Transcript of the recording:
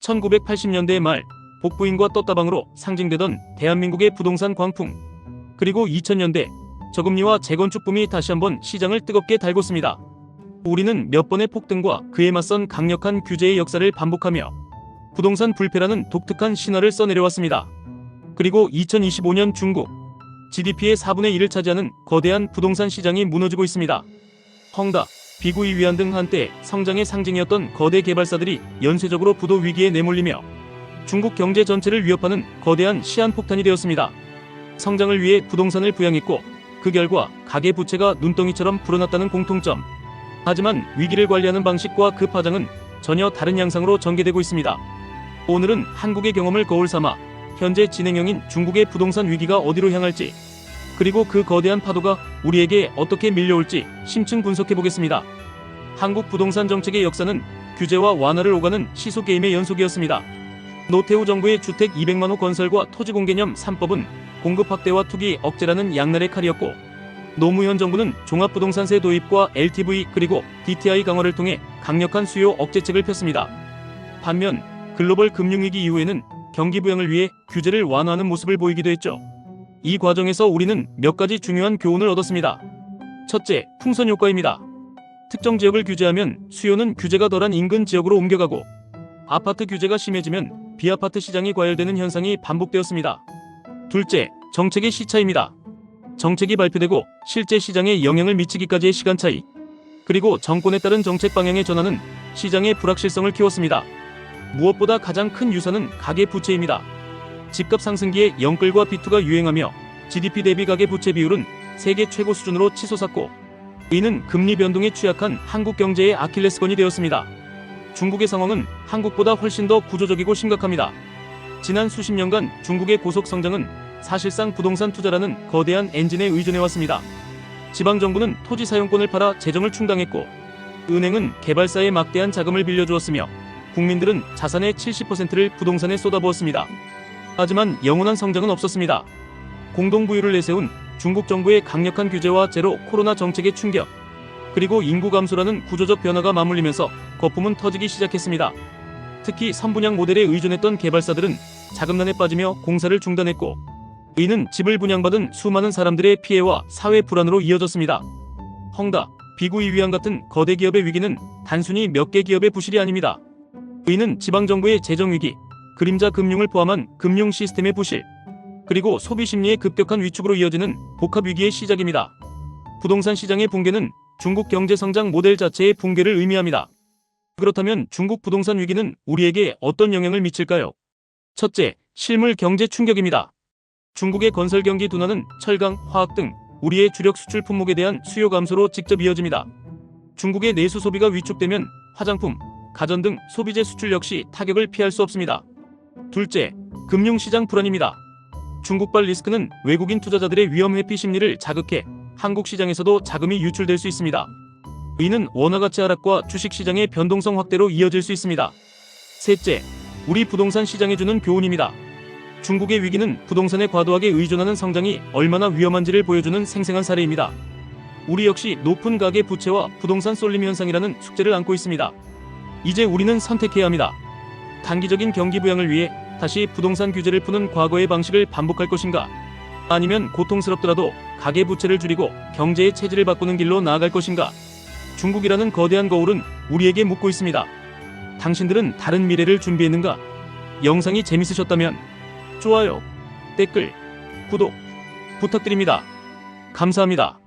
1980년대 말 복부인과 떴다방으로 상징되던 대한민국의 부동산 광풍, 그리고 2000년대 저금리와 재건축 붐이 다시 한번 시장을 뜨겁게 달궜습니다. 우리는 몇 번의 폭등과 그에 맞선 강력한 규제의 역사를 반복하며 부동산 불패라는 독특한 신화를 써내려왔습니다. 그리고 2025년 중국 GDP의 4분의 1을 차지하는 거대한 부동산 시장이 무너지고 있습니다. 헝다, 비구이 위안 등 한때 성장의 상징이었던 거대 개발사들이 연쇄적으로 부도 위기에 내몰리며 중국 경제 전체를 위협하는 거대한 시한폭탄이 되었습니다. 성장을 위해 부동산을 부양했고 그 결과 가계부채가 눈덩이처럼 불어났다는 공통점. 하지만 위기를 관리하는 방식과 그 파장은 전혀 다른 양상으로 전개되고 있습니다. 오늘은 한국의 경험을 거울 삼아 현재 진행형인 중국의 부동산 위기가 어디로 향할지, 그리고 그 거대한 파도가 우리에게 어떻게 밀려올지 심층 분석해보겠습니다. 한국 부동산 정책의 역사는 규제와 완화를 오가는 시소게임의 연속이었습니다. 노태우 정부의 주택 200만 호 건설과 토지공개념 3법은 공급 확대와 투기 억제라는 양날의 칼이었고, 노무현 정부는 종합부동산세 도입과 LTV 그리고 DTI 강화를 통해 강력한 수요 억제책을 폈습니다. 반면 글로벌 금융위기 이후에는 경기 부양을 위해 규제를 완화하는 모습을 보이기도 했죠. 이 과정에서 우리는 몇 가지 중요한 교훈을 얻었습니다. 첫째, 풍선 효과입니다. 특정 지역을 규제하면 수요는 규제가 덜한 인근 지역으로 옮겨가고, 아파트 규제가 심해지면 비아파트 시장이 과열되는 현상이 반복되었습니다. 둘째, 정책의 시차입니다. 정책이 발표되고 실제 시장에 영향을 미치기까지의 시간 차이, 그리고 정권에 따른 정책 방향의 전환은 시장의 불확실성을 키웠습니다. 무엇보다 가장 큰 유산은 가계부채입니다. 집값 상승기에 영끌과 비투가 유행하며 GDP 대비 가계부채 비율은 세계 최고 수준으로 치솟았고, 이는 금리 변동에 취약한 한국 경제의 아킬레스건이 되었습니다. 중국의 상황은 한국보다 훨씬 더 구조적이고 심각합니다. 지난 수십 년간 중국의 고속 성장은 사실상 부동산 투자라는 거대한 엔진에 의존해왔습니다. 지방정부는 토지 사용권을 팔아 재정을 충당했고, 은행은 개발사에 막대한 자금을 빌려주었으며, 국민들은 자산의 70%를 부동산에 쏟아부었습니다. 하지만 영원한 성장은 없었습니다. 공동부유를 내세운 중국 정부의 강력한 규제와 제로 코로나 정책의 충격, 그리고 인구 감소라는 구조적 변화가 맞물리면서 거품은 터지기 시작했습니다. 특히 선분양 모델에 의존했던 개발사들은 자금난에 빠지며 공사를 중단했고, 이는 집을 분양받은 수많은 사람들의 피해와 사회 불안으로 이어졌습니다. 헝다, 비구이 위안 같은 거대 기업의 위기는 단순히 몇 개 기업의 부실이 아닙니다. 이는 지방정부의 재정위기, 그림자 금융을 포함한 금융 시스템의 부실, 그리고 소비 심리의 급격한 위축으로 이어지는 복합위기의 시작입니다. 부동산 시장의 붕괴는 중국 경제 성장 모델 자체의 붕괴를 의미합니다. 그렇다면 중국 부동산 위기는 우리에게 어떤 영향을 미칠까요? 첫째, 실물 경제 충격입니다. 중국의 건설 경기 둔화는 철강, 화학 등 우리의 주력 수출 품목에 대한 수요 감소로 직접 이어집니다. 중국의 내수 소비가 위축되면 화장품, 가전 등 소비재 수출 역시 타격을 피할 수 없습니다. 둘째, 금융시장 불안입니다. 중국발 리스크는 외국인 투자자들의 위험 회피 심리를 자극해 한국 시장에서도 자금이 유출될 수 있습니다. 이는 원화 가치 하락과 주식시장의 변동성 확대로 이어질 수 있습니다. 셋째, 우리 부동산 시장에 주는 교훈입니다. 중국의 위기는 부동산에 과도하게 의존하는 성장이 얼마나 위험한지를 보여주는 생생한 사례입니다. 우리 역시 높은 가계 부채와 부동산 쏠림 현상이라는 숙제를 안고 있습니다. 이제 우리는 선택해야 합니다. 단기적인 경기 부양을 위해 다시 부동산 규제를 푸는 과거의 방식을 반복할 것인가? 아니면 고통스럽더라도 가계 부채를 줄이고 경제의 체질을 바꾸는 길로 나아갈 것인가? 중국이라는 거대한 거울은 우리에게 묻고 있습니다. 당신들은 다른 미래를 준비했는가? 영상이 재밌으셨다면 좋아요, 댓글, 구독 부탁드립니다. 감사합니다.